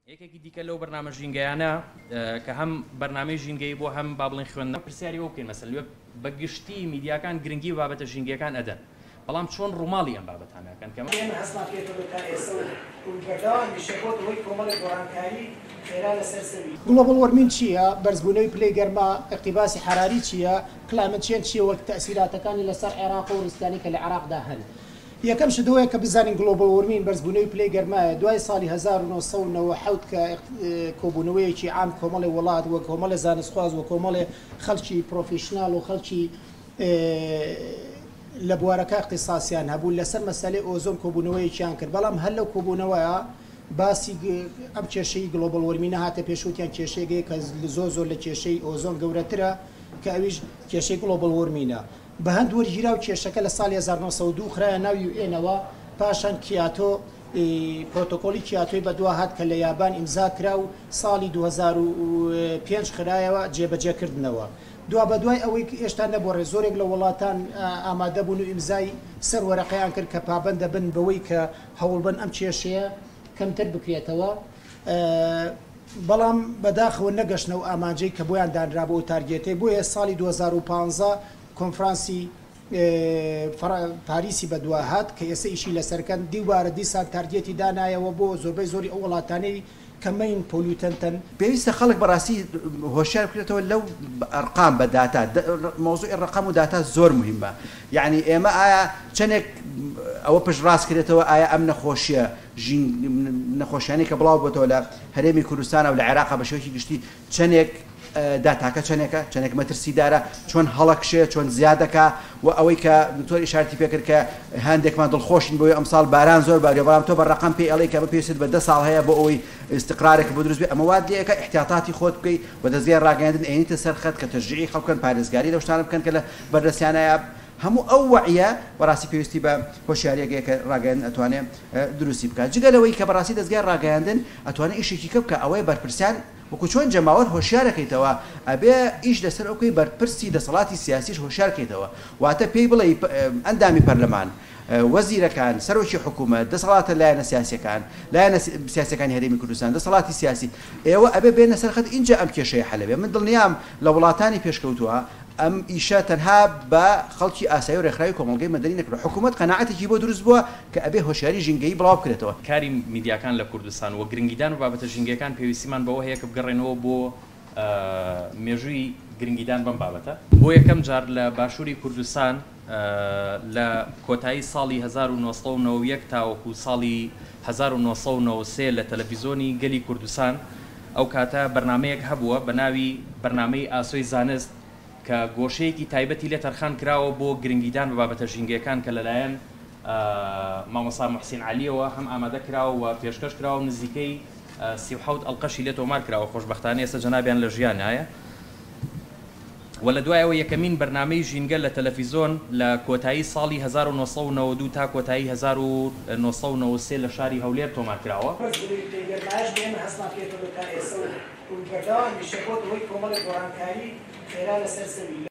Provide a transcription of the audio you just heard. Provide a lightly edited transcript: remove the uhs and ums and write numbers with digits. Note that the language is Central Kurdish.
یەکێکی دیکە لەو بەرنامە ژینگەیانە کە هەم بەرنامەی ژینگەی بۆ هەم با بڵێن خوێندنەوە پرسیاری ئەو بکەین مەسەلەن بە گشتی میدیاکان گرنگی بابەتە ژینگەکان ئەدەن بەڵام چۆن ڕووماڵی ئەم بابەتانەکەن کە هەستمان پێکردو تا ئێستا و ڕوویکردەوە هەمیشەکۆ ئەوەی کۆمەڵی گۆڕانکاری خێرا لەسەر سەوی گلۆبال وەرمینگ چییە؟ بەرزبوونەوەی پلەی گەرما، ئەقتیباسی حراری چییە؟ کلایمەت چێنج چییە وەک تەئسیراتەکانی لەسەر عێراق و ڕیسکانی کە لە عێراقدا هەن. یەکەم شدووەیە کە بزانین گلۆبال وەرمینگ بەرزبوونەوەی پلەی گەرمایە دوای ساڵی 1990 کە کۆبوونەوەیەکی عام کۆمەڵی وڵات وە کۆمەڵی زانستخواز وە کۆمەڵی خەڵکی پرۆفیشنال و خەڵکی لە بوارەکە اختصاسیان هەبوو لەسەر مەسەلەی ئۆزۆن کۆبوونەوەیەکیان کرد بەڵام هەر لەو کۆبوونەوەیە باسی ئەم کێشەی گلۆبال وەرمینە هاتە پێشوتیان کێشەیەک کە زۆر لە کێشەی ئۆزۆن گەورەترە کە ئەویش کێشەی گلۆبال وەرمینە بە هەند وەرگیرا و کێشەکە لە ساڵی 1992 خرایە ناو UN-ەوە پاشان کیاتۆ پرۆتۆکۆلی کیاتۆی بەدوا هات کە لە یابان ئیمزا کرا و ساڵی 2005 خرایەوە جێبەجێکردنەوە دوا بە دوای ئەوەی ئێشتا نەبووڕێ زۆرێک لە وڵاتان ئامادە بوون و ئیمزای سەر وەرەقەیان کرد کە پابەندە بن بەوەی کە هەوڵبن ئەم کێشەیە کەمتر بکرێتەوە بەڵام بەداخەوە نەگەشتنەوە ئامانجەی کە بۆیان دانرابوو و تارگێتەی بۆیە ساڵی 2015 کۆنفرانسی پاریسی بەدوا هات کە ئێستا ئیشی لەسەرکەن دیوارە دیسان تارگێتی دانایەوە بۆ زۆربەی زۆری ئەو وڵاتانەی کەمەین پۆلیوتەنتن پێویستە خەڵک بەڕاستی هۆشیار بکرێتەوە لەو ئەرقام بە داتا مۆزوعی ڕقم و داتا زۆر مهمە یعنی ئێمە ئایا چەندێک ئەوە پشت ڕاست کرێتەوە ئایا ئەم نەخۆشیە نەخۆشیانی کە بڵاو بۆتەوە لە هەرێمی کوردستان و لە عێراق بە شێوەیەکی گشتی چەندێک داتاکە چەندێک مەترسیدارە چۆن هەڵەکشێ چۆن زیادەکە و ئەوەی کە دکتۆر ئیشارەتی پێکرد کە هەندێکمان دڵخۆشین بۆی ئەمساڵ باران زۆر بارێ بەڵام تۆ بە ڕقم پێی ئەڵێ کە بەپێویست بە 10 ساڵ هەیە بۆ ئەوەی استقرارێک بۆ دروست بێ ئەمە وا دیەکە احتیاطاتی خۆت بکەیت و دەستگای ڕاگەیاندن ئەینیتە سەر خەت کە تەشجیعی خەڵکن پارێزگاری لەو شتانە بکەن کە لە بەردەستیانەیە هەموو ئەو وعیە بەڕاستی پێویستی بە هۆشیاریەکەیە کە ڕاگەیاندن ئەتوانێت دروستی بکات جگەلەوەی کە بەڕاستی دەستگای ڕاگەیاندن ئەتوانێت ئیشێکی کە بکە ئەوەی بەرپرسیان وەکو چۆن جەماوەر هۆشیارەکەیتەوە ئەبێ ئیش لەسەر ئەوکەی بەرپرسی دەسەڵاتی سیاسیش هۆشیارکەیتەوە واتە پێی بڵێ ئەندامی پەرلەمان وەزیرەکان سەرۆکی حکوومەت دەسەڵاتە لایەنە سیاسیەکان لایەنە سیاسەکانی هەرێمی کوردستان دەسەڵاتی سیاسی ئێوە ئەبێ بێنە سەر خەت اینجا ئەم کێشەیە حەلەبێ من دڵنیام لە وڵاتانی پێشکەوتووە ئەم ئیشە تەنها بە خەڵکی ئاسایی و ڕێکخراوی کۆمەڵگەی مەدەنی نەکرد حکوومەت قەناعەتێکی بۆ دروست بووە کە ئەبێ هۆشیاری ژینگەیی بڵاو بکرێتەوە کاری میدیاکان لە کوردستان و گرنگیدان و بابەتە ژینگەکان پێویستیمان بەوە هەیە کە بگەڕێنەوە بۆ مێژووی گرنگیدان بەم بابەتە بۆ یەکەم جار لە باشووری کوردستان لە کۆتایی ساڵی 1990 تاوەکو ساڵی 1993 لە تەلەڤیزۆنی گەلی کوردستان ئەو کاتە بەرنمەیەک هەبووە بە ناوی بەرنمەی ئاسۆی زانست کە گۆشەیەکی تایبەتی لێ تەرخان کراوە بۆ گرنگیدان بە بابەتە ژینگەکان کە لەلایەن مامۆستا موحسین عەلیەوە هەم ئامادە کراوە و پێشکەش کراوە نزیکەی 37 ئەڵقەشی لێ تۆمار کراوە خۆشبەختانە ئێستا جەنابیان لە ژیانایە و لە دوایەوە یەکەمین بەرنامەی ژینگە لە تەلەڤیزۆن لە کۆتایی ساڵی 1992 تا کۆتایی 1993 لە شاری هەولێر تۆمار کراوە هەستمان پێکردو تا ئێستا و ڕوویکردەوە هەمیشەکۆ ئەوەی کۆمەڵی گۆڕانکاری خێرا لەسەر سەوی